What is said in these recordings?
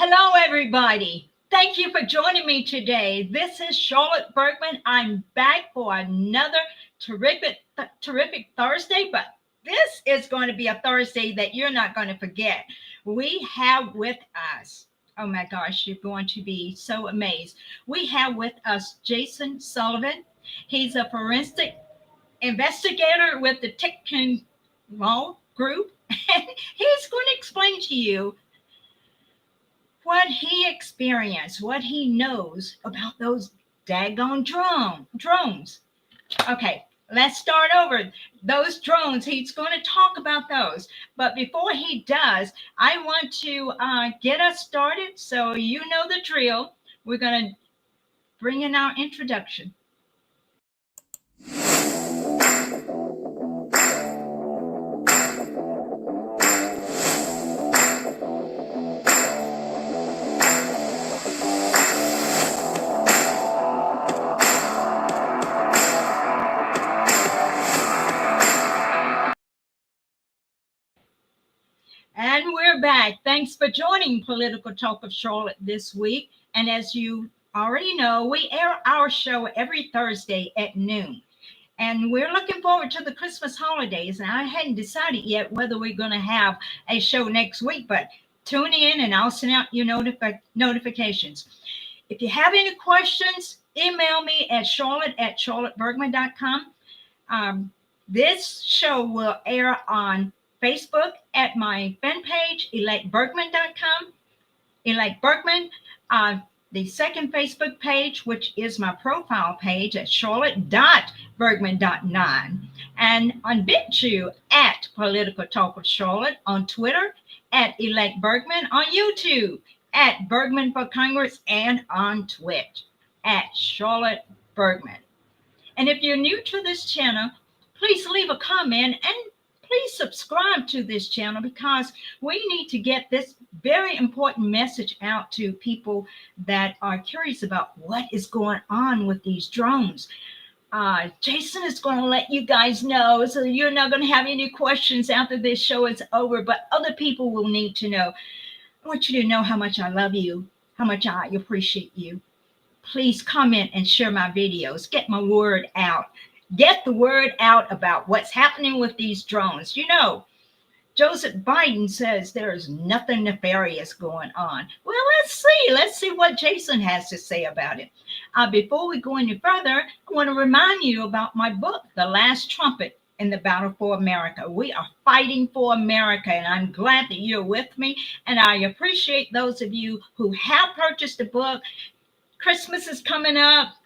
Hello, everybody. Thank you for joining me today. This is Charlotte Bergman. I'm back for another terrific Thursday, but this is going to be a Thursday that you're not going to forget. We have with us, oh my gosh, you're going to be so amazed. We have with us Jason Sullivan. He's a forensic investigator with the Tick Law Group, and he's going to explain to you what he experienced, what he knows about those daggone drones. Okay, let's start over. Those drones, he's going to talk about those. But before he does, I want to get us started. So you know the drill. We're going to bring in our introduction. And we're back. Thanks for joining Political Talk of Charlotte this week. And as you already know, we air our show every Thursday at noon. And we're looking forward to the Christmas holidays. And I hadn't decided yet whether we're going to have a show next week, but tune in and I'll send out your notifications. If you have any questions, email me at charlotte@charlottebergman.com. This show will air on Facebook at my fan page, electbergman.com. Elect Bergman. The second Facebook page, which is my profile page at charlotte.bergman.9. And on Bitchute at Political Talk of Charlotte. On Twitter at Elect Bergman. On YouTube at Bergman for Congress. And on Twitch at Charlotte Bergman. And if you're new to this channel, please leave a comment and please subscribe to this channel because we need to get this very important message out to people that are curious about what is going on with these drones. Jason is going to let you guys know, so you're not going to have any questions after this show is over, but other people will need to know. I want you to know how much I love you, how much I appreciate you. Please comment and share my videos. Get my word out. Get the word out about what's happening with these drones. You know, Joseph Biden says there's nothing nefarious going on. Well, let's see what Jason has to say about it. Before we go any further, I want to remind you about my book, The Last Trumpet in the Battle for America. We are fighting for America, and I'm glad that you're with me. And I appreciate those of you who have purchased the book. Christmas is coming up.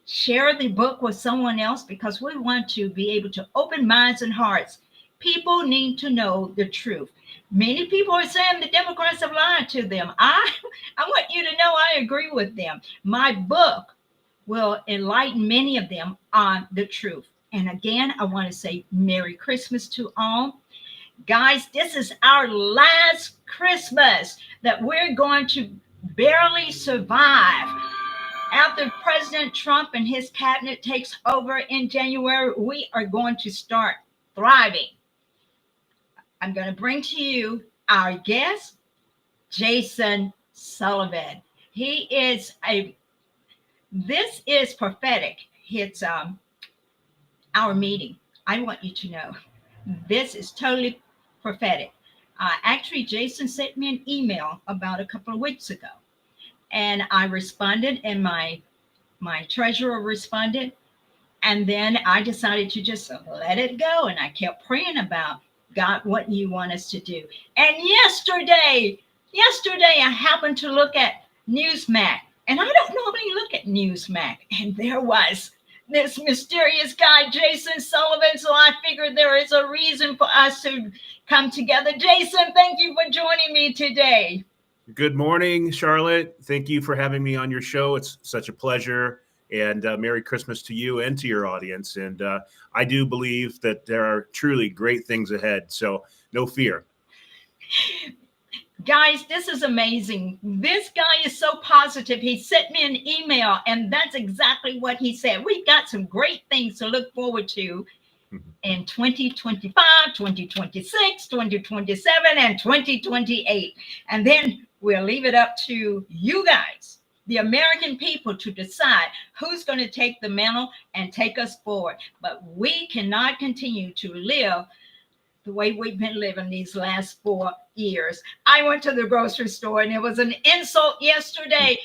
Share the book with someone else because we want to be able to open minds and hearts. People need to know the truth. Many people are saying the Democrats have lied to them. I want you to know I agree with them. My book will enlighten many of them on the truth. And again, I want to say Merry Christmas to all. Guys, this is our last Christmas that we're going to barely survive. After President Trump and his cabinet takes over in January, we are going to start thriving. I'm going to bring to you our guest, Jason Sullivan. This is prophetic. It's our meeting. I want you to know this is totally prophetic. Actually, Jason sent me an email about a couple of weeks ago. And I responded, and my treasurer responded. And then I decided to just let it go. And I kept praying about, God, what you want us to do. And yesterday, I happened to look at Newsmax. And I don't normally look at Newsmax. And there was this mysterious guy, Jason Sullivan. So I figured there is a reason for us to come together. Jason, thank you for joining me today. Good morning, Charlotte. Thank you for having me on your show. It's such a pleasure. And Merry Christmas to you and to your audience. And I do believe that there are truly great things ahead. So no fear. Guys, this is amazing. This guy is so positive. He sent me an email, and that's exactly what he said. We've got some great things to look forward to in 2025, 2026, 2027, and 2028. And then We'll leave it up to you guys, the American people, to decide who's going to take the mantle and take us forward. But we cannot continue to live the way we've been living these last 4 years. I went to the grocery store and it was an insult yesterday.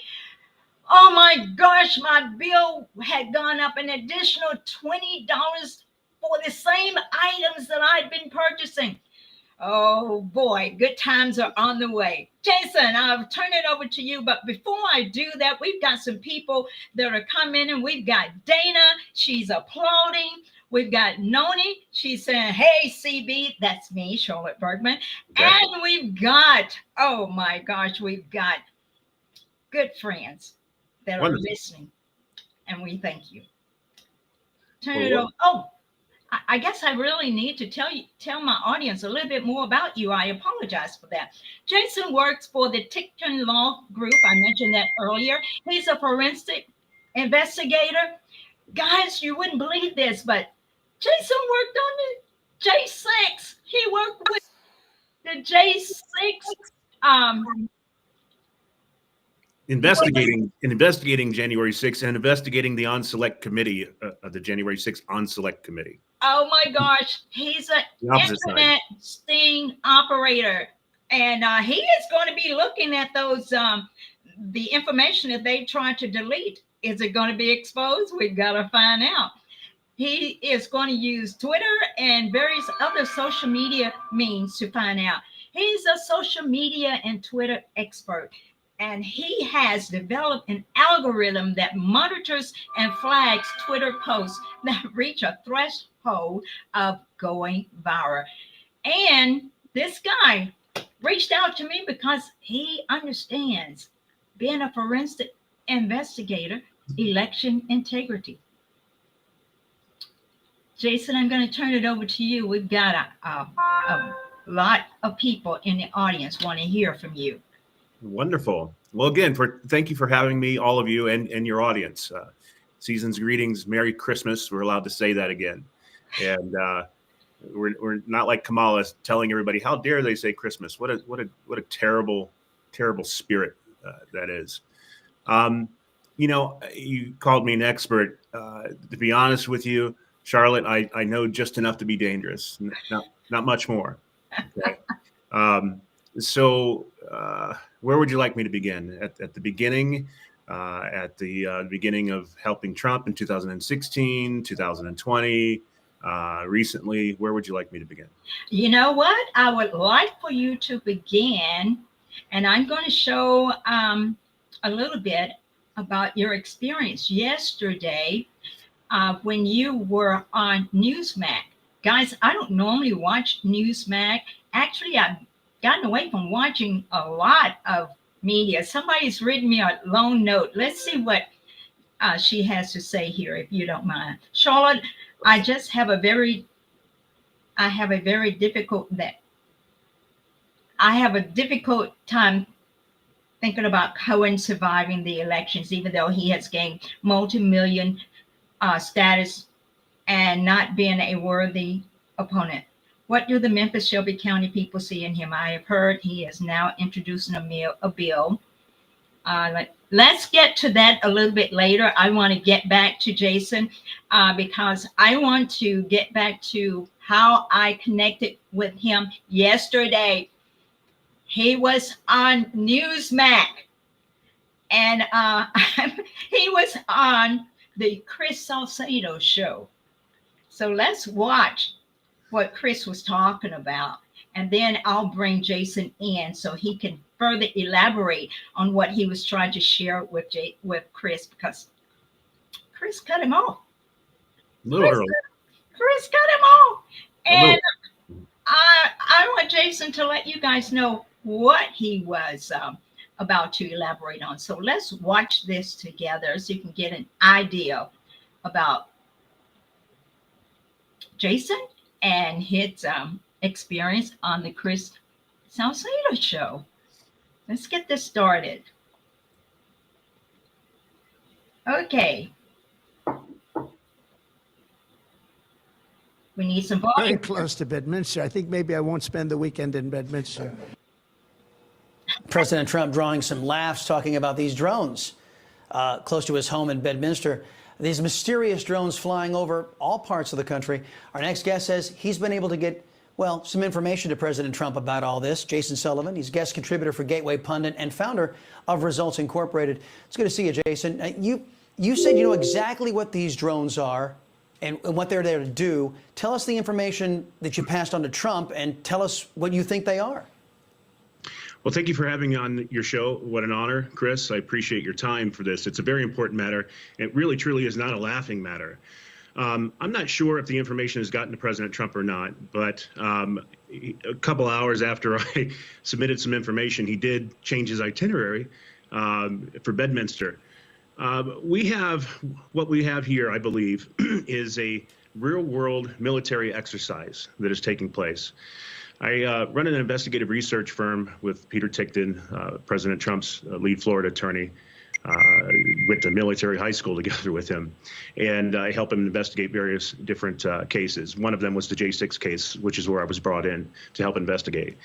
Oh my gosh, my bill had gone up an additional $20 for the same items that I'd been purchasing. Oh boy, good times are on the way. Jason, I'll turn it over to you. But before I do that, we've got some people that are coming in. We've got Dana. She's applauding. We've got Noni. She's saying, hey, CB. That's me, Charlotte Bergman. Okay. And we've got, oh my gosh, we've got good friends that are listening. And we thank you. Turn it over. Oh, I guess I really need to tell my audience a little bit more about you. I apologize for that. Jason works for the Tickton Law Group. I mentioned that earlier. He's a forensic investigator. Guys, you wouldn't believe this, but Jason worked on the J6. He worked with the J6. Investigating January 6th and investigating the on-select committee of the January 6th on-select committee. Oh my gosh, he's an internet sting operator, and he is going to be looking at those the information that they tried to delete. Is it going to be exposed? We've got to find out. He is going to use Twitter and various other social media means to find out. He's a social media and Twitter expert. And he has developed an algorithm that monitors and flags Twitter posts that reach a threshold of going viral. And this guy reached out to me because he understands, being a forensic investigator, election integrity. Jason, I'm going to turn it over to you. We've got a lot of people in the audience want to hear from you. Wonderful. Well, again, thank you for having me, all of you, and your audience. Season's greetings, Merry Christmas. We're allowed to say that again, and we're not like Kamala telling everybody how dare they say Christmas. What a terrible spirit that is. You know, you called me an expert. To be honest with you, Charlotte, I know just enough to be dangerous, not much more. Okay. So where would you like me to begin? At the beginning, at the beginning of helping Trump in 2016, 2020, recently? Where would you like me to begin? You know what? I would like for you to begin, and I'm going to show a little bit about your experience yesterday when you were on Newsmax. Guys, I don't normally watch Newsmax. Actually, I've gotten away from watching a lot of media. Somebody's written me a long note. Let's see what she has to say here, if you don't mind. Charlotte, I have a very difficult time thinking about Cohen surviving the elections, even though he has gained multi-million status and not being a worthy opponent. What do the Memphis Shelby County people see in him? I have heard he is now introducing a bill. Let's get to that a little bit later. I want to get back to Jason because I want to get back to how I connected with him yesterday. He was on Newsmax, and he was on the Chris Salcedo show. So let's watch what Chris was talking about, and then I'll bring Jason in so he can further elaborate on what he was trying to share with Chris, because Chris cut him off. Chris cut him off, and I want Jason to let you guys know what he was about to elaborate on. So let's watch this together so you can get an idea about Jason and his experience on the Chris Salcedo show. Let's get this started. Okay. We need some volume. Very close to Bedminster. I think maybe I won't spend the weekend in Bedminster. President Trump drawing some laughs talking about these drones close to his home in Bedminster. These mysterious drones flying over all parts of the country. Our next guest says he's been able to get, well, some information to President Trump about all this. Jason Sullivan, he's guest contributor for Gateway Pundit and founder of Results Incorporated. It's good to see you, Jason. You said you know exactly what these drones are and what they're there to do. Tell us the information that you passed on to Trump and tell us what you think they are. Well, thank you for having me on your show. What an honor, Chris. I appreciate your time for this. It's a very important matter. It really, truly is not a laughing matter. I'm not sure if the information has gotten to President Trump or not, but a couple hours after I submitted some information, he did change his itinerary for Bedminster. What we have here, I believe, is a real-world military exercise that is taking place. I run an investigative research firm with Peter Tickton, President Trump's lead Florida attorney. Went to military high school together with him, and I help him investigate various different cases. One of them was the J6 case, which is where I was brought in to help investigate.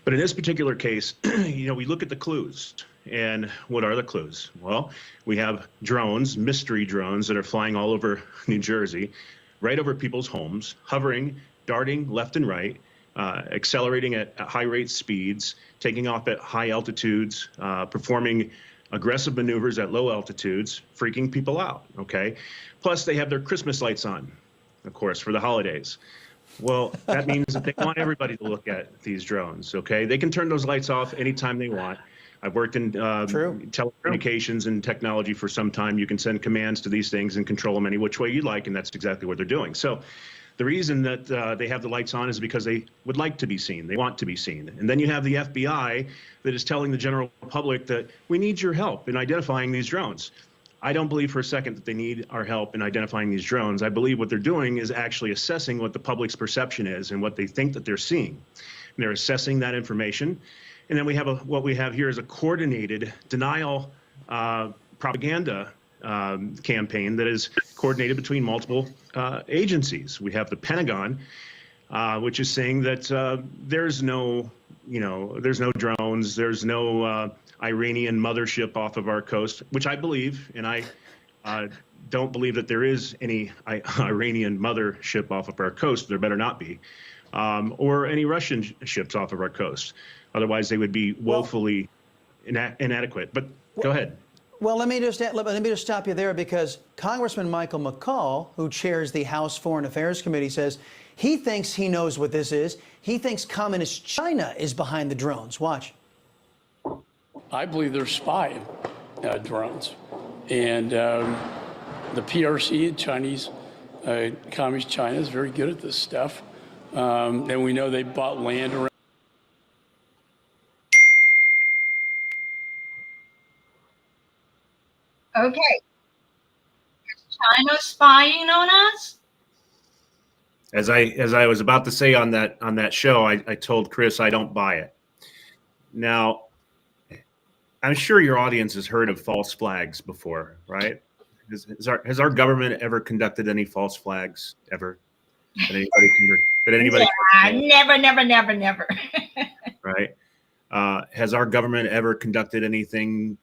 But in this particular case, we look at the clues. And what are the clues? Well, we have drones, mystery drones that are flying all over New Jersey, right over people's homes, hovering, darting left and right, accelerating at high rate speeds, taking off at high altitudes, performing aggressive maneuvers at low altitudes, freaking people out, okay? Plus, they have their Christmas lights on, of course, for the holidays. Well, that means that they want everybody to look at these drones, okay? They can turn those lights off anytime they want. I've worked in telecommunications and technology for some time. You can send commands to these things and control them any which way you like, and that's exactly what they're doing. So the reason that they have the lights on is because they would like to be seen. They want to be seen. And then you have the FBI that is telling the general public that we need your help in identifying these drones. I don't believe for a second that they need our help in identifying these drones. I believe what they're doing is actually assessing what the public's perception is and what they think that they're seeing. And they're assessing that information. And then we have what we have here is a coordinated denial propaganda campaign that is coordinated between multiple agencies. We have the Pentagon, which is saying that there's no drones, there's no Iranian mothership off of our coast, which I believe, and I don't believe that there is any Iranian mothership off of our coast. There better not be, or any Russian ships off of our coast. Otherwise, they would be woefully inadequate. But go ahead. Well, let me just stop you there, because Congressman Michael McCall, who chairs the House Foreign Affairs Committee, says he thinks he knows what this is. He thinks Communist China is behind the drones. Watch. I believe they're spy drones. And the PRC, Chinese, Communist China, is very good at this stuff. And we know they bought land around. Okay. Is China spying on us? As I was about to say on that show, I told Chris I don't buy it. Now, I'm sure your audience has heard of false flags before, right? Has our government ever conducted any false flags ever? Did anybody? Yeah, never. Right? Has our government ever conducted anything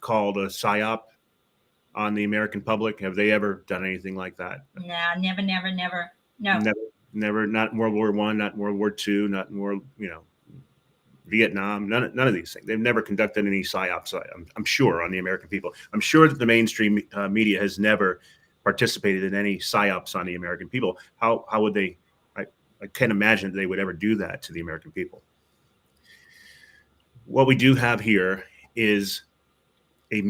called a PSYOP on the American public? Have they ever done anything like that? No, never. No. Never. Not in World War I, not in World War II, not in Vietnam. None of these things. They've never conducted any PSYOPs. I'm sure on the American people. I'm sure that the mainstream media has never participated in any PSYOPs on the American people. How would they? I can't imagine that they would ever do that to the American people. What we do have here is a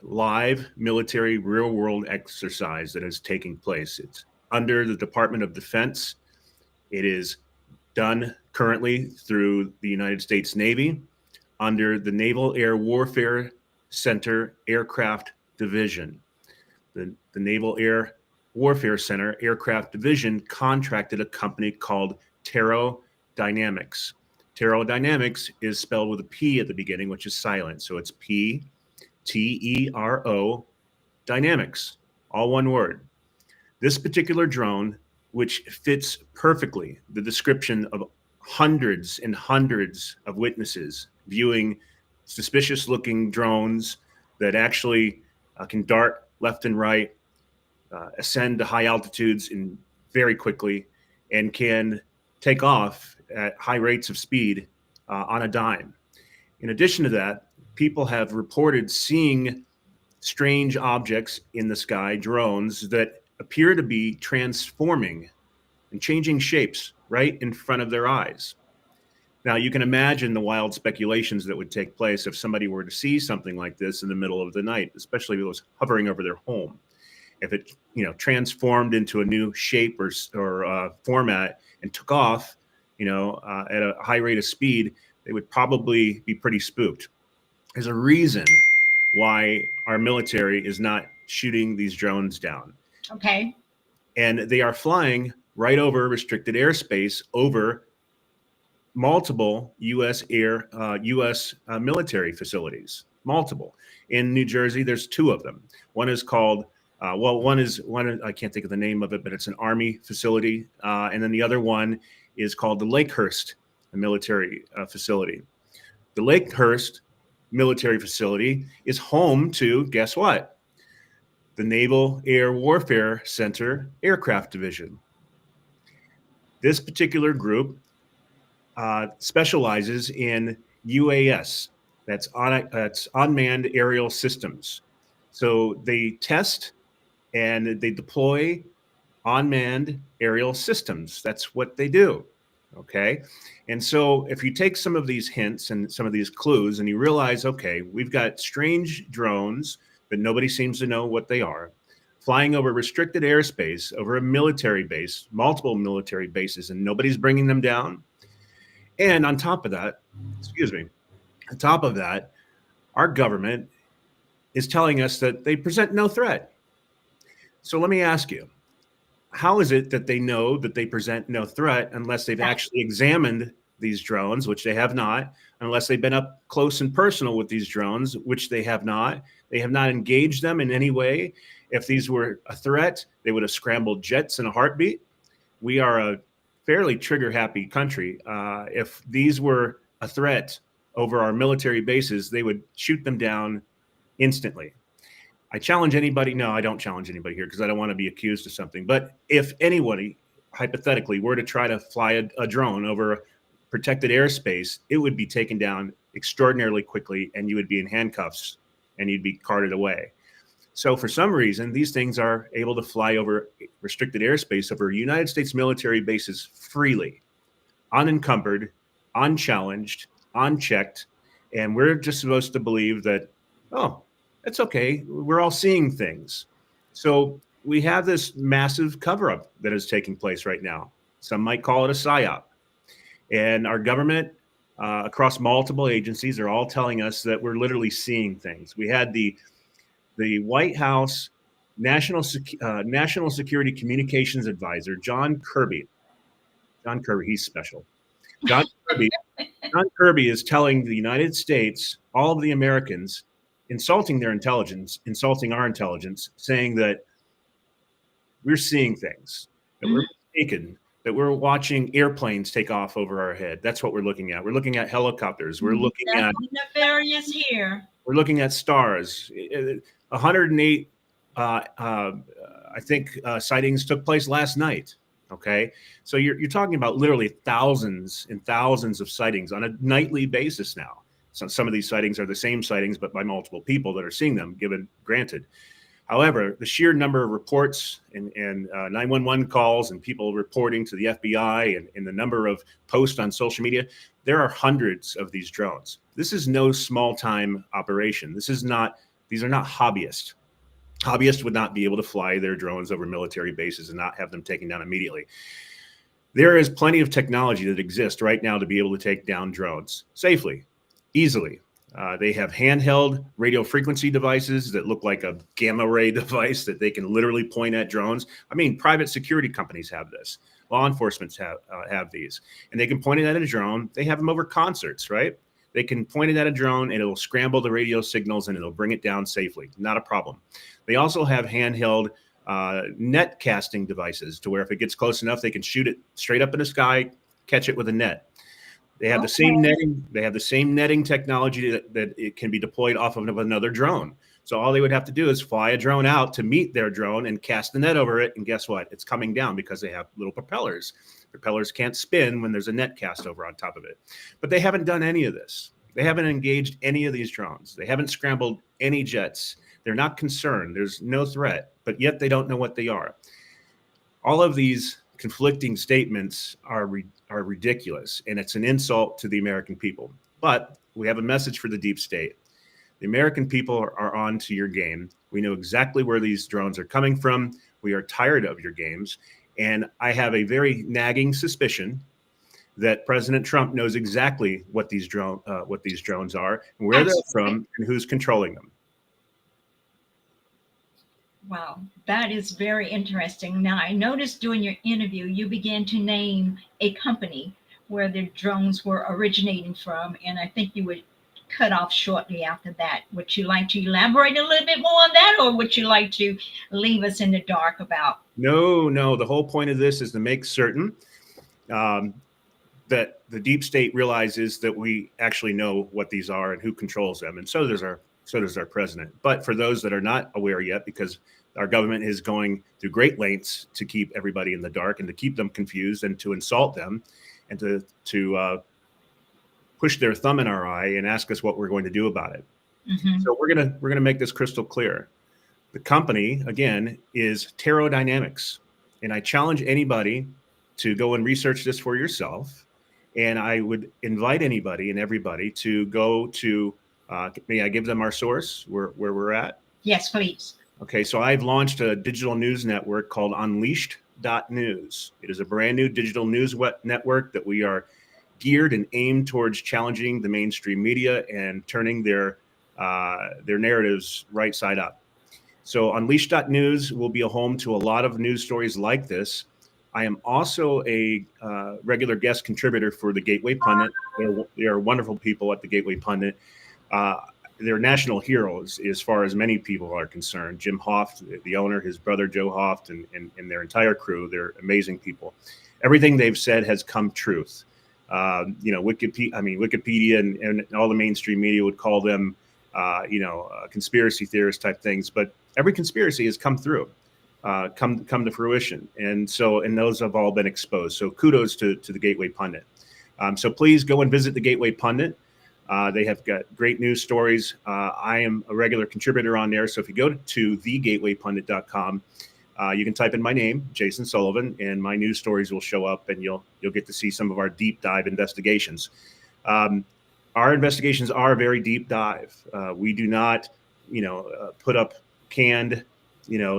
live military real world exercise that is taking place. It's under the Department of Defense. It is done currently through the United States Navy under the Naval Air Warfare Center Aircraft Division. The Naval Air Warfare Center Aircraft Division contracted a company called Dynamics. Dynamics is spelled with a P at the beginning, which is silent. So it's P-T-E-R-O Dynamics, all one word. This particular drone, which fits perfectly the description of hundreds and hundreds of witnesses viewing suspicious looking drones that actually can dart left and right, ascend to high altitudes very quickly, and can take off at high rates of speed on a dime. In addition to that, people have reported seeing strange objects in the sky, drones that appear to be transforming and changing shapes right in front of their eyes. Now, you can imagine the wild speculations that would take place if somebody were to see something like this in the middle of the night, especially if it was hovering over their home. If it, transformed into a new shape or format and took off, at a high rate of speed, they would probably be pretty spooked. There's a reason why our military is not shooting these drones down. Okay. And they are flying right over restricted airspace over multiple U.S. military facilities. Multiple. In New Jersey, there's 2 of them. One is called, I can't think of the name of it, but it's an Army facility. And then the other one is called the Lakehurst military facility. The Lakehurst military facility is home to, guess what? The Naval Air Warfare Center Aircraft Division. This particular group specializes in UAS, that's unmanned aerial systems. So they test and they deploy unmanned aerial systems. That's what they do. Okay. And so if you take some of these hints and some of these clues and you realize, okay, we've got strange drones that nobody seems to know what they are, flying over restricted airspace, over a military base, multiple military bases, and nobody's bringing them down. And on top of that, our government is telling us that they present no threat. So let me ask you, how is it that they know that they present no threat unless they've actually examined these drones, which they have not, unless they've been up close and personal with these drones, which they have not. They have not engaged them in any way. If these were a threat, they would have scrambled jets in a heartbeat. We are a fairly trigger-happy country. If these were a threat over our military bases, they would shoot them down instantly. I challenge anybody. No, I don't challenge anybody here because I don't want to be accused of something. But if anybody, hypothetically, were to try to fly a drone over protected airspace, it would be taken down extraordinarily quickly, and you would be in handcuffs and you'd be carted away. So for some reason, these things are able to fly over restricted airspace over United States military bases freely, unencumbered, unchallenged, unchecked. And we're just supposed to believe that, oh, it's okay. We're all seeing things. So we have this massive cover-up that is taking place right now. Some might call it a psyop. And our government, across multiple agencies, are all telling us that we're literally seeing things. We had the White House National Security Communications Advisor, John Kirby. John Kirby, he's special. John Kirby is telling the United States, all of the Americans, insulting their intelligence, insulting our intelligence, saying that we're seeing things, that we're mistaken, that we're watching airplanes take off over our head. That's what we're looking at. We're looking at helicopters. We're looking at nefarious here. We're looking at stars. 108, I think, sightings took place last night. Okay, so you're talking about literally thousands and thousands of sightings on a nightly basis now. So some of these sightings are the same sightings, but by multiple people that are seeing them, granted. However, the sheer number of reports and 911 calls and people reporting to the FBI and the number of posts on social media, there are hundreds of these drones. This is no small-time operation. These are not hobbyists. Hobbyists would not be able to fly their drones over military bases and not have them taken down immediately. There is plenty of technology that exists right now to be able to take down drones safely, easily. They have handheld radio frequency devices that look like a gamma ray device that they can literally point at drones. I mean, private security companies have this. Law enforcement have these. And they can point it at a drone. They have them over concerts, right? They can point it at a drone and it'll scramble the radio signals and it'll bring it down safely. Not a problem. They also have handheld net casting devices to where if it gets close enough, they can shoot it straight up in the sky, catch it with a net. They have the same netting. They have the same netting technology that it can be deployed off of another drone. So all they would have to do is fly a drone out to meet their drone and cast the net over it. And guess what? It's coming down because they have little propellers. Propellers can't spin when there's a net cast over on top of it. But they haven't done any of this. They haven't engaged any of these drones. They haven't scrambled any jets. They're not concerned. There's no threat, but yet they don't know what they are. All of these conflicting statements are ridiculous, and it's an insult to the American people. But we have a message for the deep state. The American people are on to your game. We know exactly where these drones are coming from. We are tired of your games. And I have a very nagging suspicion that President Trump knows exactly what these drones are, and where they're from, and who's controlling them. Wow, that is very interesting. Now, I noticed during your interview, you began to name a company where the drones were originating from, and I think you would cut off shortly after that. Would you like to elaborate a little bit more on that, or would you like to leave us in the dark about? No. The whole point of this is to make certain that the deep state realizes that we actually know what these are and who controls them, and so does our president. But for those that are not aware yet, because our government is going through great lengths to keep everybody in the dark and to keep them confused and to insult them and to push their thumb in our eye and ask us what we're going to do about it. Mm-hmm. So we're gonna make this crystal clear. The company, again, is Terro Dynamics, and I challenge anybody to go and research this for yourself. And I would invite anybody and everybody to go to. May I give them our source where we're at? Yes, please. Okay, so I've launched a digital news network called Unleashed.news. It is a brand new digital news network that we are geared and aimed towards challenging the mainstream media and turning their narratives right side up. So Unleashed.news will be a home to a lot of news stories like this. I am also a regular guest contributor for the Gateway Pundit. They are wonderful people at the Gateway Pundit. They're national heroes as far as many people are concerned. Jim Hoft, the owner, his brother Joe Hoft, and their entire crew, they're amazing people. Everything they've said has come truth. Wikipedia and all the mainstream media would call them, conspiracy theorist type things, but every conspiracy has come through, come to fruition. And those have all been exposed. So kudos to the Gateway Pundit. So please go and visit the Gateway Pundit. They have got great news stories. I am a regular contributor on there. So if you go to thegatewaypundit.com, you can type in my name, Jason Sullivan, and my news stories will show up, and you'll get to see some of our deep dive investigations. Our investigations are a very deep dive. We do not, put up canned,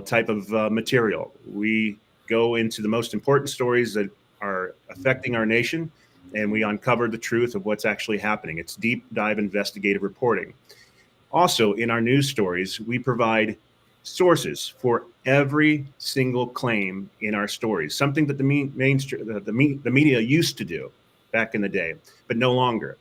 type of material. We go into the most important stories that are affecting our nation, and we uncover the truth of what's actually happening. It's deep dive investigative reporting. Also, in our news stories, we provide sources for every single claim in our stories, something that the media used to do back in the day, but no longer.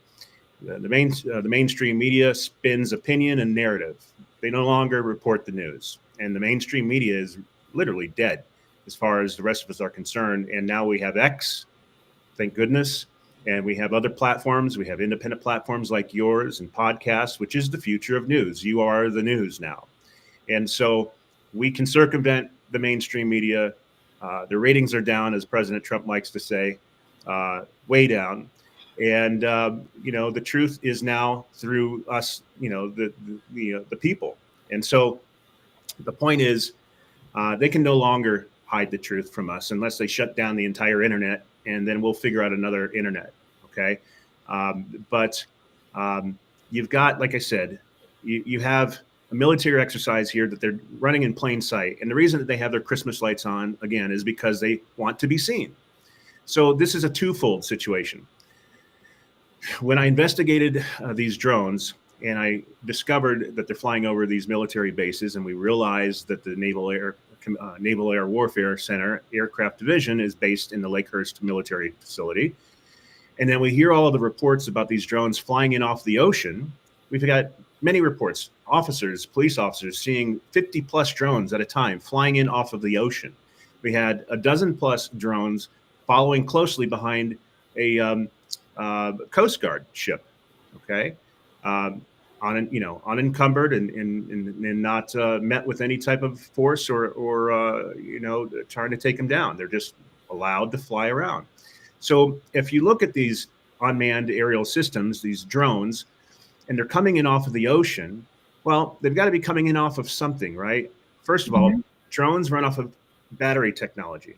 The mainstream media spins opinion and narrative. They no longer report the news, and the mainstream media is literally dead as far as the rest of us are concerned. And now we have X, thank goodness. And we have other platforms. We have independent platforms like yours and podcasts, which is the future of news. You are the news now. And so we can circumvent the mainstream media. The ratings are down, as President Trump likes to say, way down. And, the truth is now through us, the people. And so the point is they can no longer hide the truth from us unless they shut down the entire internet, and then we'll figure out another internet. Okay. But you've got, like I said, you have a military exercise here that they're running in plain sight. And the reason that they have their Christmas lights on, again, is because they want to be seen. So this is a twofold situation. When I investigated these drones and I discovered that they're flying over these military bases, and we realized that the Naval Air Warfare Center Aircraft Division is based in the Lakehurst military facility. And then we hear all of the reports about these drones flying in off the ocean. We've got many reports, police officers seeing 50 plus drones at a time flying in off of the ocean. We had a dozen plus drones following closely behind a Coast Guard ship. Okay. Unencumbered and not met with any type of force or trying to take them down. They're just allowed to fly around. So if you look at these unmanned aerial systems, these drones, and they're coming in off of the ocean, well, they've got to be coming in off of something, right? First of all, drones run off of battery technology.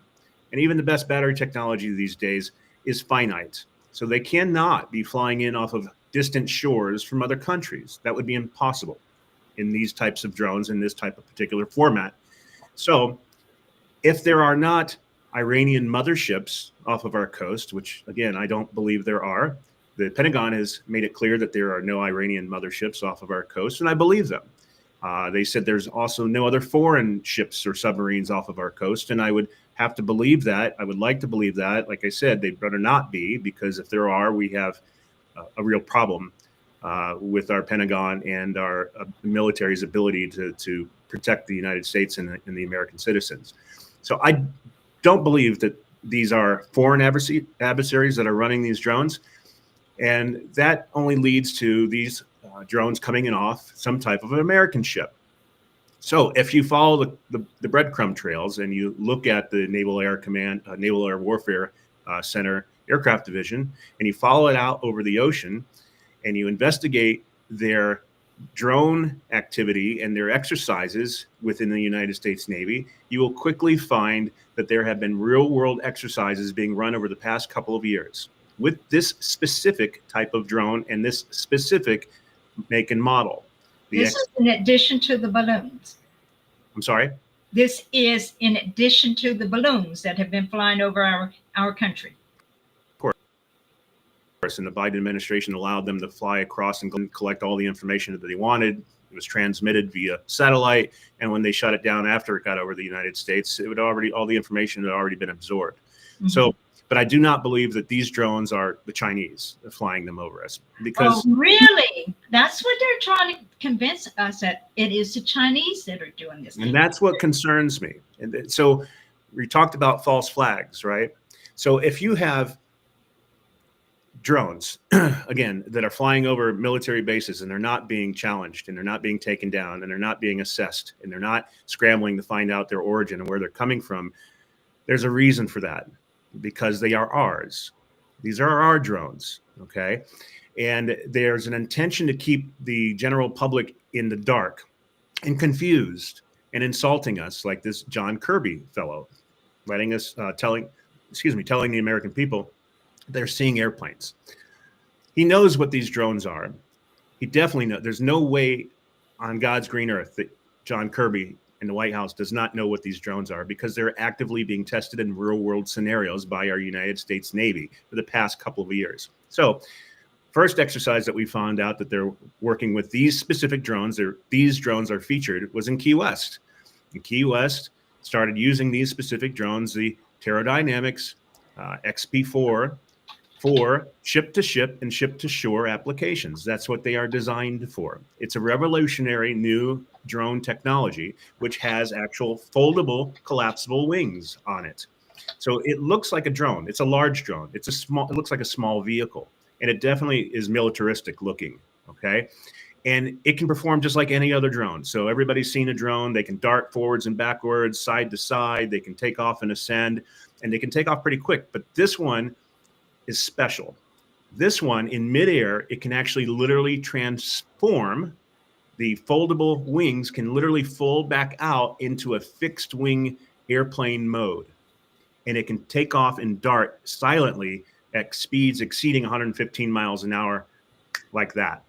And even the best battery technology these days is finite. So they cannot be flying in off of distant shores from other countries. That would be impossible in these types of drones in this type of particular format. So if there are not Iranian motherships off of our coast, which again, I don't believe there are, the Pentagon has made it clear that there are no Iranian motherships off of our coast, and I believe them. They said there's also no other foreign ships or submarines off of our coast, and I would have to believe that. I would like to believe that. Like I said, they better not be, because if there are, we have a real problem with our Pentagon and our military's ability to protect the United States and the American citizens. So I don't believe that these are foreign adversaries that are running these drones. And that only leads to these drones coming in off some type of an American ship. So if you follow the breadcrumb trails and you look at the Naval Air Command, Naval Air Warfare Center Aircraft Division, and you follow it out over the ocean, and you investigate their drone activity and their exercises within the United States Navy, you will quickly find that there have been real-world exercises being run over the past couple of years with this specific type of drone and this specific make and model. This is in addition to the balloons. I'm sorry? This is in addition to the balloons that have been flying over our country. Of course, and the Biden administration allowed them to fly across and collect all the information that they wanted. It was transmitted via satellite, and when they shut it down after it got over the United States, all the information had already been absorbed. So, but I do not believe that these drones are the Chinese flying them over us, because really, that's what they're trying to convince us that it is the Chinese that are doing this. And that's what concerns me. And so we talked about false flags, right? So if you have drones, again, that are flying over military bases and they're not being challenged and they're not being taken down and they're not being assessed and they're not scrambling to find out their origin and where they're coming from, there's a reason for that, because they are ours. These are our drones, okay? And there's an intention to keep the general public in the dark and confused and insulting us, like this John Kirby fellow, letting us, telling the American people they're seeing airplanes. He knows what these drones are. He definitely knows. There's no way on God's green earth that John Kirby in the White House does not know what these drones are, because they're actively being tested in real world scenarios by our United States Navy for the past couple of years. So first exercise that we found out that they're working with these specific drones, these drones are featured, was in Key West. And Key West started using these specific drones, the Pterodynamics XP4, for ship-to-ship and ship-to-shore applications. That's what they are designed for. It's a revolutionary new drone technology, which has actual foldable, collapsible wings on it. So it looks like a drone. It's a large drone. It looks like a small vehicle, and it definitely is militaristic looking, okay? And it can perform just like any other drone. So everybody's seen a drone. They can dart forwards and backwards, side to side. They can take off and ascend, and they can take off pretty quick. But this one is special. This one in midair, it can actually literally transform. The foldable wings can literally fold back out into a fixed wing airplane mode. And it can take off and dart silently at speeds exceeding 115 miles an hour like that.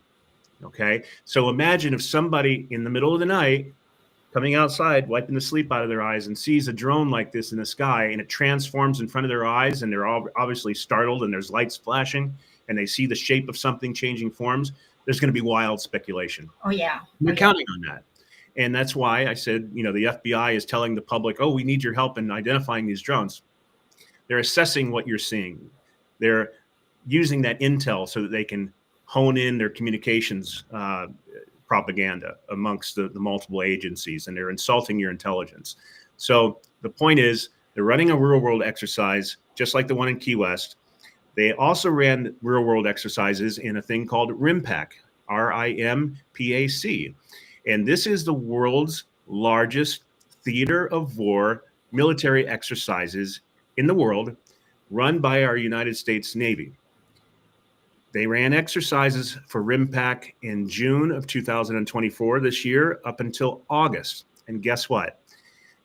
Okay. So imagine if somebody in the middle of the night coming outside, wiping the sleep out of their eyes, and sees a drone like this in the sky, and it transforms in front of their eyes, and they're all obviously startled, and there's lights flashing, and they see the shape of something changing forms. There's going to be wild speculation. Oh, yeah. We're counting on that. And that's why I said, the FBI is telling the public, oh, we need your help in identifying these drones. They're assessing what you're seeing. They're using that intel so that they can hone in their communications propaganda amongst the multiple agencies, and they're insulting your intelligence. So the point is, they're running a real world exercise, just like the one in Key West. They also ran real world exercises in a thing called RIMPAC, RIMPAC. And this is the world's largest theater of war military exercises in the world, run by our United States Navy. They ran exercises for RIMPAC in June of 2024 this year up until August. And guess what?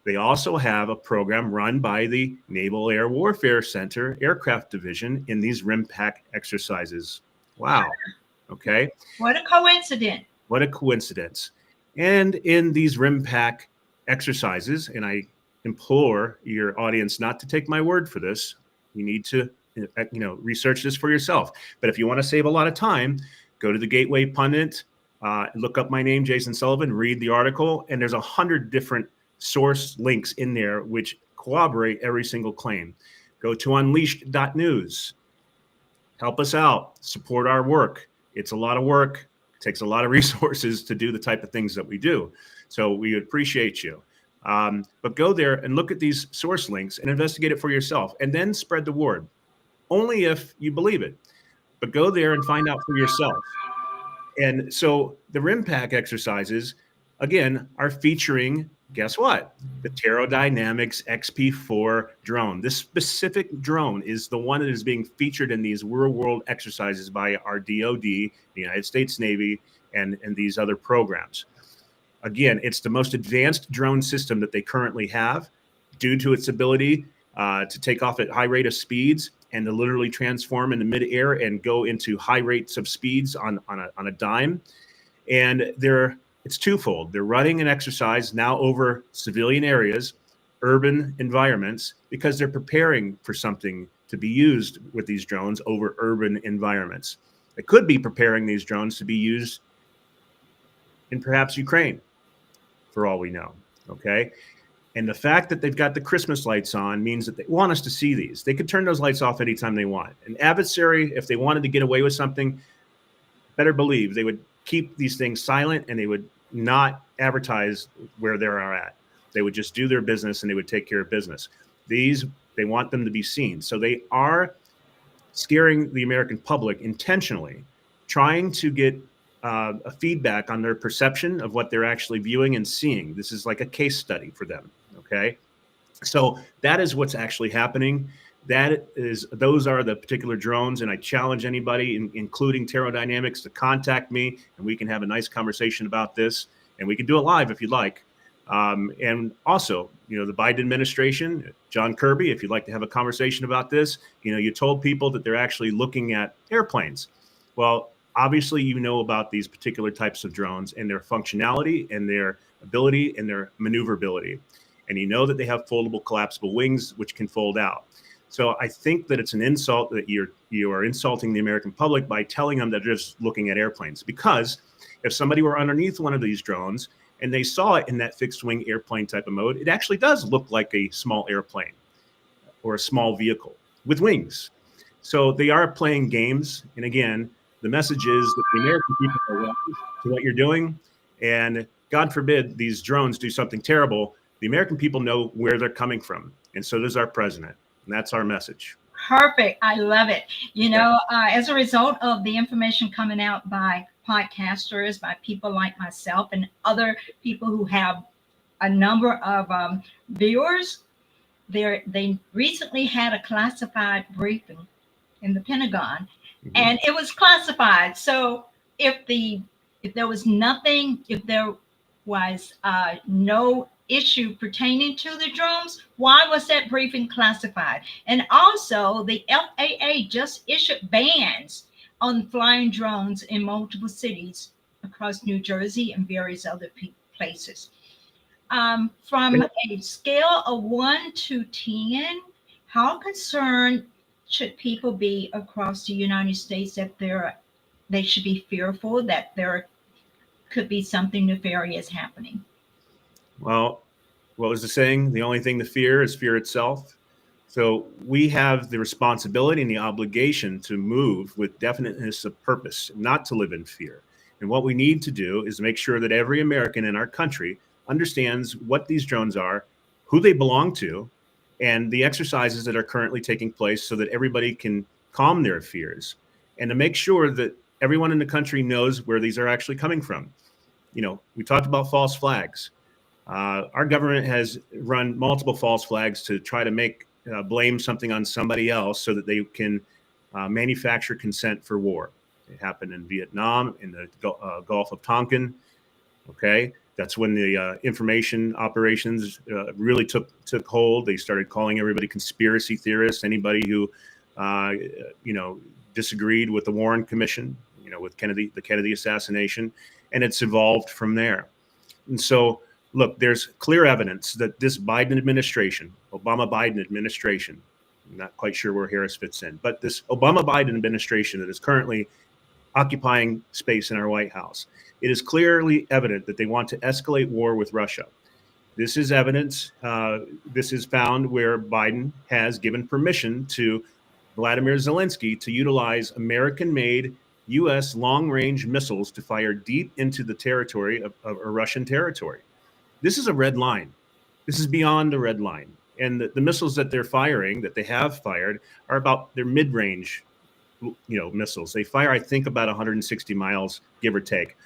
They also have a program run by the Naval Air Warfare Center Aircraft Division in these RIMPAC exercises. Wow. Okay. What a coincidence. What a coincidence. And in these RIMPAC exercises, and I implore your audience not to take my word for this, you need to research this for yourself. But if you want to save a lot of time, go to the Gateway Pundit, look up my name, Jason Sullivan, read the article, and there's 100 different source links in there which corroborate every single claim. Go to unleashed.news. Help us out. Support our work. It's a lot of work. It takes a lot of resources to do the type of things that we do. So we appreciate you. But go there and look at these source links and investigate it for yourself, and then spread the word. Only if you believe it. But go there and find out for yourself. And so the RIMPAC exercises, again, are featuring, guess what? The Pterodynamics XP4 drone. This specific drone is the one that is being featured in these real-world exercises by our DoD, the United States Navy, and these other programs. Again, it's the most advanced drone system that they currently have due to its ability to take off at high rate of speeds and to literally transform into midair and go into high rates of speeds on a dime. And it's twofold. They're running an exercise now over civilian areas, urban environments, because they're preparing for something to be used with these drones over urban environments. They could be preparing these drones to be used in perhaps Ukraine, for all we know, okay? And the fact that they've got the Christmas lights on means that they want us to see these. They could turn those lights off anytime they want. An adversary, if they wanted to get away with something, better believe they would keep these things silent and they would not advertise where they are at. They would just do their business and they would take care of business. They want them to be seen. So they are scaring the American public intentionally, trying to get a feedback on their perception of what they're actually viewing and seeing. This is like a case study for them. Okay. So that is what's actually happening. Those are the particular drones. And I challenge anybody, including Pterodynamics, to contact me and we can have a nice conversation about this, and we can do it live if you'd like. And also, the Biden administration, John Kirby, if you'd like to have a conversation about this, you told people that they're actually looking at airplanes. Well, obviously, about these particular types of drones and their functionality and their ability and their maneuverability. And that they have foldable, collapsible wings, which can fold out. So I think that it's an insult that you are insulting the American public by telling them that they're just looking at airplanes. Because if somebody were underneath one of these drones and they saw it in that fixed wing airplane type of mode, it actually does look like a small airplane or a small vehicle with wings. So they are playing games. And again, the message is that the American people are welcome to what you're doing. And God forbid these drones do something terrible. The American people know where they're coming from. And so does our president. And that's our message. Perfect. I love it. As a result of the information coming out by podcasters, by people like myself and other people who have a number of viewers, they recently had a classified briefing in the Pentagon. And it was classified. So if there was no issue pertaining to the drones, why was that briefing classified? And also, the FAA just issued bans on flying drones in multiple cities across New Jersey and various other places. From a scale of 1 to 10, how concerned should people be across the United States that they should be fearful that there could be something nefarious happening? Well, what was the saying? The only thing to fear is fear itself. So we have the responsibility and the obligation to move with definiteness of purpose, not to live in fear. And what we need to do is make sure that every American in our country understands what these drones are, who they belong to, and the exercises that are currently taking place so that everybody can calm their fears and to make sure that everyone in the country knows where these are actually coming from. You know, we talked about false flags. Our government has run multiple false flags to try to make blame something on somebody else so that they can manufacture consent for war. It happened in Vietnam, in the Gulf of Tonkin. Okay, that's when the information operations really took hold. They started calling everybody conspiracy theorists. Anybody who, disagreed with the Warren Commission, with the Kennedy assassination, and it's evolved from there. And so, look, there's clear evidence that this Biden administration, Obama-Biden administration, I'm not quite sure where Harris fits in, but this Obama-Biden administration that is currently occupying space in our White House, it is clearly evident that they want to escalate war with Russia. This is evidence. This is found where Biden has given permission to Vladimir Zelensky to utilize American-made U.S. long-range missiles to fire deep into the territory of Russian territory. This is a red line. This is beyond the red line. And the missiles that they're firing, that they have fired, are about their mid-range, missiles. They fire, I think, about 160 miles, give or take.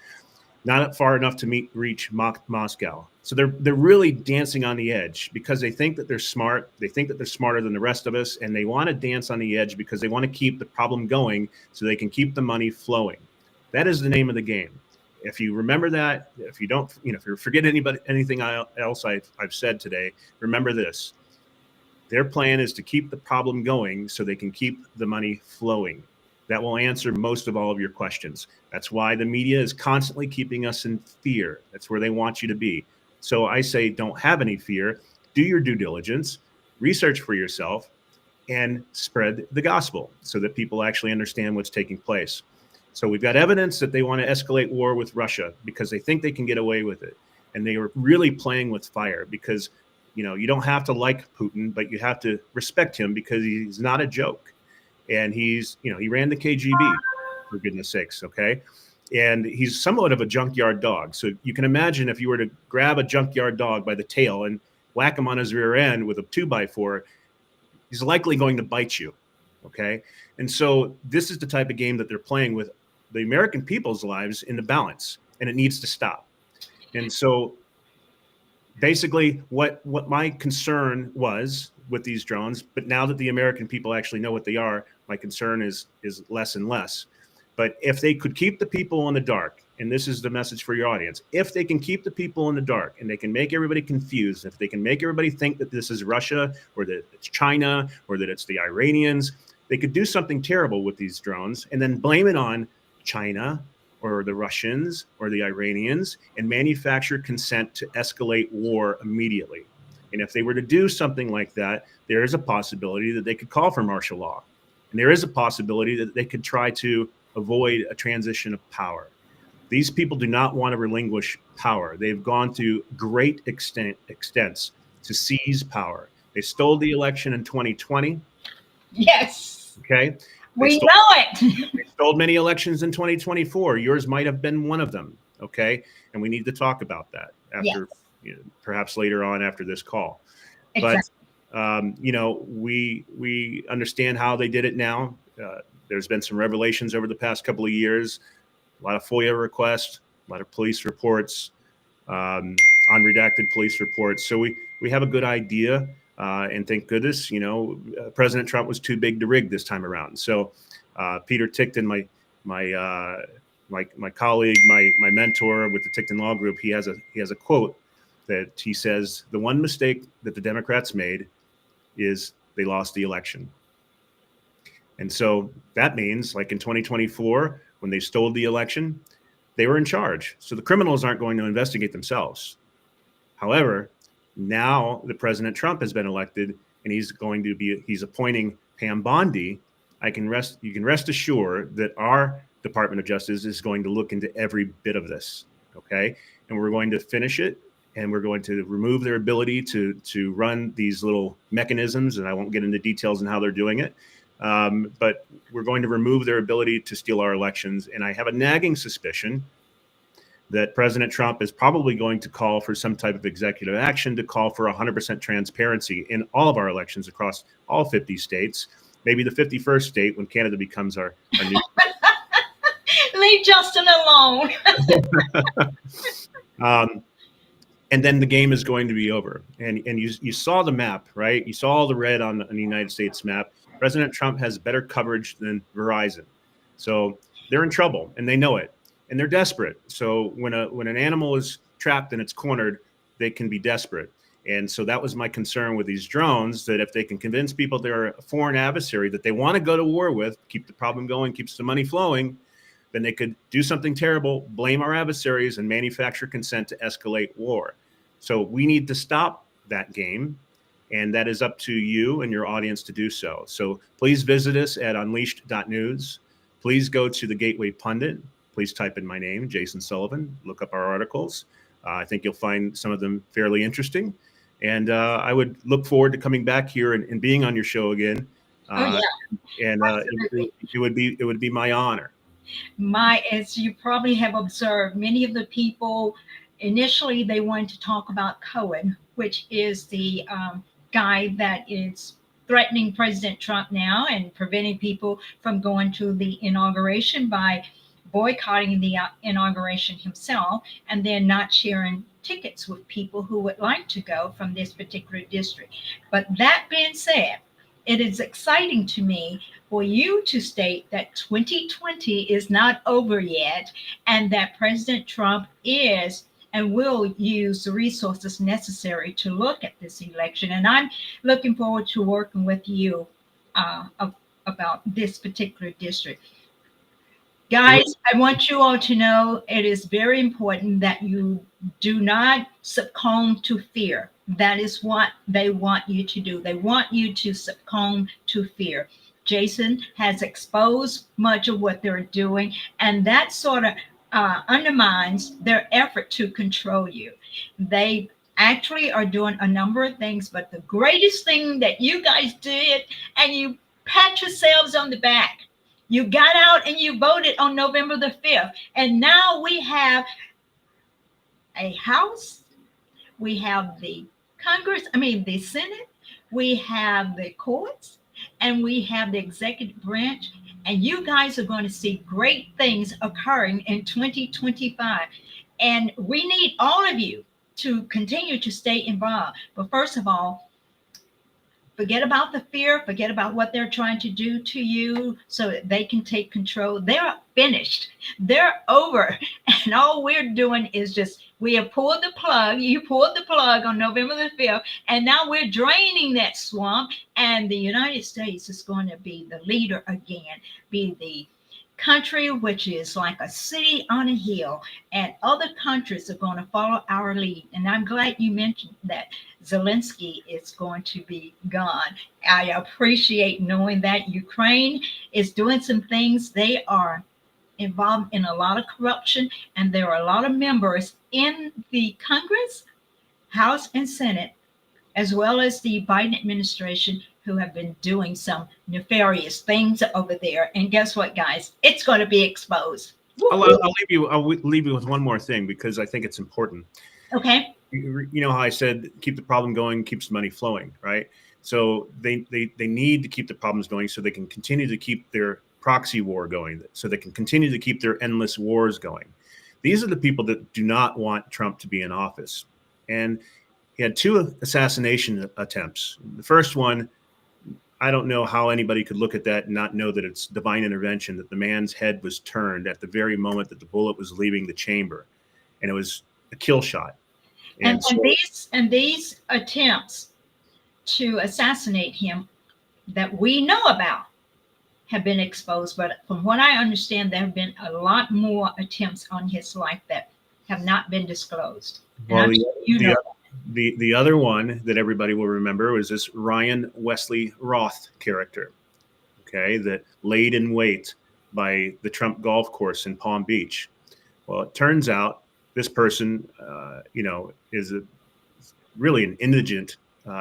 Not far enough to reach Moscow. So they're really dancing on the edge because they think that they're smart. They think that they're smarter than the rest of us, and they want to dance on the edge because they want to keep the problem going so they can keep the money flowing. That is the name of the game. If you remember that, if you don't, if you forget anything else I've said today, remember this. Their plan is to keep the problem going so they can keep the money flowing. That will answer most of all of your questions. That's why the media is constantly keeping us in fear. That's where they want you to be. So I say, don't have any fear. Do your due diligence, research for yourself, and spread the gospel so that people actually understand what's taking place. So we've got evidence that they want to escalate war with Russia because they think they can get away with it. And they are really playing with fire because, you don't have to like Putin, but you have to respect him because he's not a joke. And he's, he ran the KGB, for goodness sakes, okay? And he's somewhat of a junkyard dog. So you can imagine if you were to grab a junkyard dog by the tail and whack him on his rear end with a 2x4, he's likely going to bite you, okay? And so this is the type of game that they're playing with the American people's lives in the balance, and it needs to stop. And so basically what my concern was with these drones, but now that the American people actually know what they are, my concern is less and less. But if they could keep the people in the dark, and this is the message for your audience, if they can keep the people in the dark and they can make everybody confused, if they can make everybody think that this is Russia or that it's China or that it's the Iranians, they could do something terrible with these drones and then blame it on China or the Russians or the Iranians and manufacture consent to escalate war immediately. And if they were to do something like that, there is a possibility that they could call for martial law. And there is a possibility that they could try to avoid a transition of power. These people do not want to relinquish power. They've gone to great extents to seize power. They stole the election in 2020. Yes. Okay. We know it. They stole many elections in 2024. Yours might have been one of them. Okay. And we need to talk about that after, perhaps later on after this call. Exactly. But, we understand how they did it now. There's been some revelations over the past couple of years, a lot of FOIA requests, a lot of police reports, unredacted police reports. So we have a good idea. And thank goodness, President Trump was too big to rig this time around. So Peter Tickton, my colleague, my mentor with the Tickton Law Group, he has a quote that he says, the one mistake that the Democrats made is they lost the election. And so that means, like in 2024, when they stole the election, they were in charge. So the criminals aren't going to investigate themselves. However, now that President Trump has been elected and he's appointing Pam Bondi, you can rest assured that our Department of Justice is going to look into every bit of this. Okay. And we're going to finish it. And we're going to remove their ability to run these little mechanisms. And I won't get into details on how they're doing it. But we're going to remove their ability to steal our elections. And I have a nagging suspicion that President Trump is probably going to call for some type of executive action to call for 100% transparency in all of our elections across all 50 states. maybe the 51st state when Canada becomes our new. Leave Justin alone. And then the game is going to be over. And you saw the map, right? You saw all the red on the United States map. President Trump has better coverage than Verizon. So they're in trouble, and they know it, and they're desperate. So when an animal is trapped and it's cornered, they can be desperate. And so that was my concern with these drones, that if they can convince people they're a foreign adversary that they want to go to war with, keep the problem going, keeps the money flowing, then they could do something terrible, blame our adversaries, and manufacture consent to escalate war. So we need to stop that game, and that is up to you and your audience to do so. So please visit us at unleashed.news. Please go to the Gateway Pundit. Please type in my name, Jason Sullivan. Look up our articles. I think you'll find some of them fairly interesting. And I would look forward to coming back here and being on your show again. Oh, yeah. And it would be my honor. As you probably have observed, many of the people initially they wanted to talk about Cohen, which is the guy that is threatening President Trump now and preventing people from going to the inauguration by boycotting the inauguration himself, and then not sharing tickets with people who would like to go from this particular district. But that being said, it is exciting to me for you to state that 2020 is not over yet, and that President Trump is and will use the resources necessary to look at this election. And I'm looking forward to working with you about this particular district. Guys, I want you all to know it is very important that you do not succumb to fear. That is what they want you to do. They want you to succumb to fear. Jason has exposed much of what they're doing, and that sort of undermines their effort to control you. They actually are doing a number of things, but the greatest thing that you guys did, and you pat yourselves on the back, you got out and you voted on November the 5th. And now we have a House, we have the the Senate, we have the courts, and we have the executive branch. And you guys are going to see great things occurring in 2025. And we need all of you to continue to stay involved. But first of all, forget about the fear, forget about what they're trying to do to you so that they can take control. They're finished. They're over. And all we're doing is we have pulled the plug. You pulled the plug on November the 5th, and now we're draining that swamp. And the United States is going to be the leader again, be the country which is like a city on a hill, and other countries are going to follow our lead. And I'm glad you mentioned that Zelensky is going to be gone. I appreciate knowing that Ukraine is doing some things. They are involved in a lot of corruption, and there are a lot of members in the Congress, House, and Senate, as well as the Biden administration, who have been doing some nefarious things over there. And guess what, guys? It's going to be exposed. I'll leave you with one more thing, because I think it's important. Okay. You know how I said keep the problem going, keeps the money flowing, right? So they need to keep the problems going so they can continue to keep their proxy war going, so they can continue to keep their endless wars going. These are the people that do not want Trump to be in office. And he had 2 assassination attempts. The first one, I don't know how anybody could look at that and not know that it's divine intervention, that the man's head was turned at the very moment that the bullet was leaving the chamber, and it was a kill shot. And these attempts to assassinate him that we know about have been exposed. But from what I understand, there have been a lot more attempts on his life that have not been disclosed. Well, the other one that everybody will remember was this Ryan Wesley Roth character, okay, that laid in wait by the Trump golf course in Palm Beach. Well, it turns out this person, is really an indigent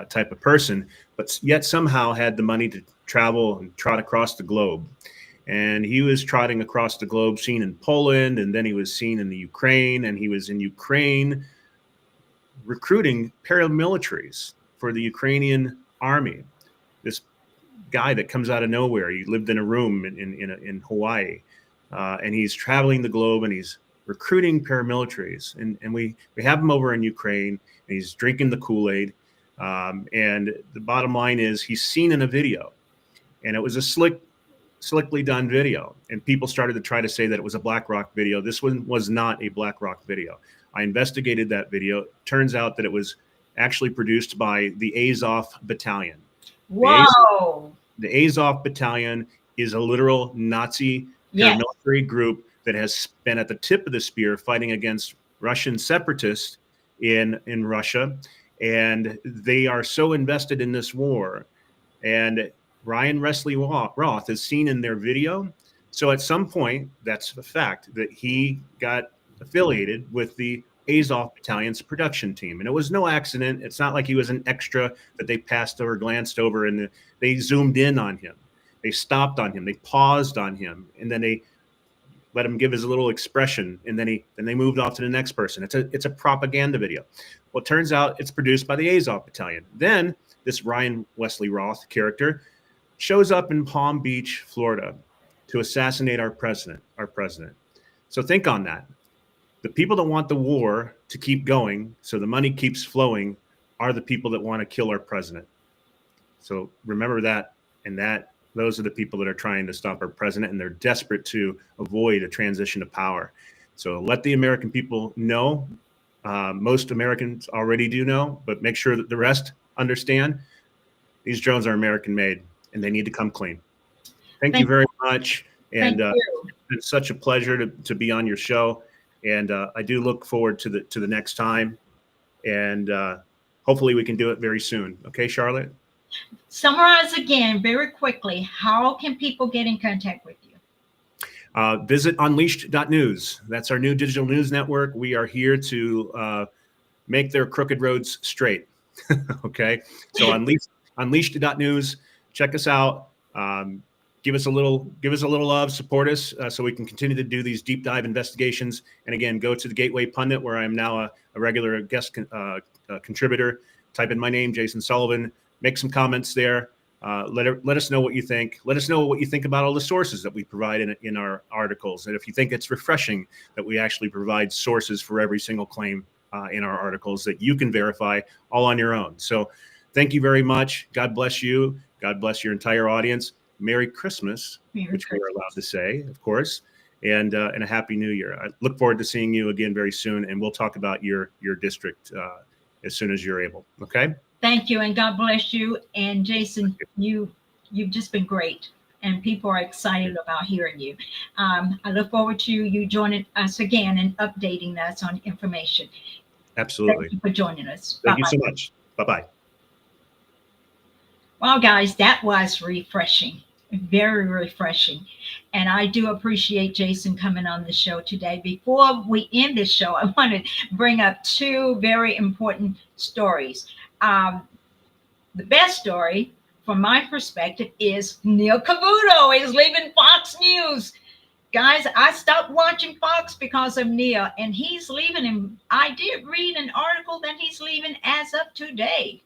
type of person, but yet somehow had the money to travel and trot across the globe. And he was trotting across the globe, seen in Poland, and then he was seen in the Ukraine, and he was in Ukraine recruiting paramilitaries for the Ukrainian army. This guy that comes out of nowhere. He lived in a room in Hawaii, and he's traveling the globe, and he's recruiting paramilitaries. And we have him over in Ukraine, and he's drinking the Kool-Aid. And the bottom line is he's seen in a video, and it was a slickly done video. And people started to try to say that it was a BlackRock video. This one was not a BlackRock video. I investigated that video. Turns out that it was actually produced by the Azov Battalion. Whoa. The Azov Battalion is a literal Nazi paramilitary group that has been at the tip of the spear fighting against Russian separatists in Russia. And they are so invested in this war. And Ryan Wesley Roth is seen in their video. So at some point, that's a fact, that he got affiliated with the Azov Battalion's production team. And it was no accident. It's not like he was an extra that they passed or glanced over, and they zoomed in on him. They stopped on him. They paused on him. And then they let him give his little expression. And then they moved off to the next person. It's a propaganda video. Well, it turns out it's produced by the Azov Battalion. Then this Ryan Wesley Roth character shows up in Palm Beach, Florida, to assassinate our president. So think on that. The people that want the war to keep going, so the money keeps flowing, are the people that want to kill our president. So remember that, and those are the people that are trying to stop our president, and they're desperate to avoid a transition of power. So let the American people know. Most Americans already do know, but make sure that the rest understand these drones are American made, and they need to come clean. Thank you very much. And it's such a pleasure to be on your show. And I do look forward to the next time. And hopefully we can do it very soon. Okay, Charlotte? Summarize again very quickly. How can people get in contact with you? Visit unleashed.news. That's our new digital news network. We are here to make their crooked roads straight. Okay, so unleashed.news. Check us out. Give us a little love, support us, so we can continue to do these deep dive investigations. And again, go to the Gateway Pundit, where I am now a regular guest contributor. Type in my name, Jason Sullivan. Make some comments there. Let us know what you think. Let us know what you think about all the sources that we provide in our articles. And if you think it's refreshing that we actually provide sources for every single claim in our articles that you can verify all on your own. So thank you very much. God bless you. God bless your entire audience. Merry Christmas, which we are allowed to say, of course, and a Happy New Year. I look forward to seeing you again very soon, and we'll talk about your district as soon as you're able. Okay? Thank you, and God bless you. And Jason, you've just been great, and people are excited about hearing you. I look forward to you joining us again and updating us on information. Absolutely. Thank you for joining us. Thank you so much. Bye-bye. Well, guys, that was refreshing. Very refreshing. And I do appreciate Jason coming on the show today. Before we end this show, I want to bring up two very important stories. The best story, from my perspective, is Neil Cavuto is leaving Fox News. Guys, I stopped watching Fox because of Neil, and he's leaving. And I did read an article that he's leaving as of today.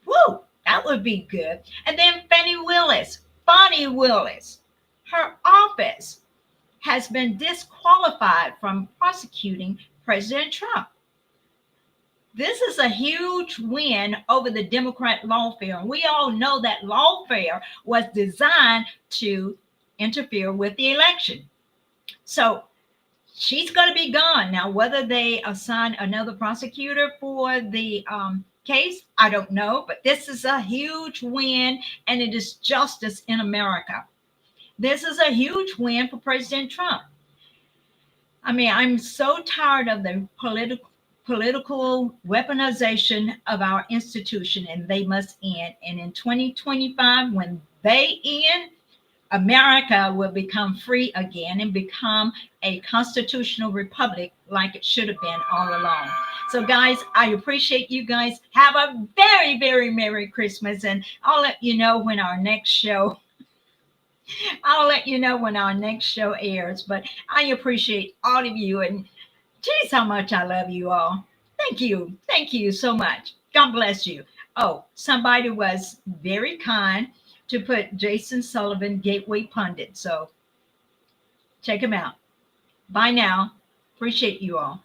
Woo! That would be good. And then Bonnie Willis, her office has been disqualified from prosecuting President Trump. This is a huge win over the Democrat lawfare. And we all know that lawfare was designed to interfere with the election. So she's going to be gone. Now, whether they assign another prosecutor for the case, I don't know, but this is a huge win, and it is justice in America. This is a huge win for President Trump. I mean, I'm so tired of the political weaponization of our institution, and they must end. And in 2025, when they end, America will become free again and become a constitutional republic like it should have been all along. So, guys, I appreciate you guys. Have a very, very Merry Christmas, and I'll let you know when our next show. Airs. But I appreciate all of you, and geez, how much I love you all. Thank you so much. God bless you. Oh, somebody was very kind. to put Jason Sullivan Gateway Pundit. So check him out. Bye now. Appreciate you all.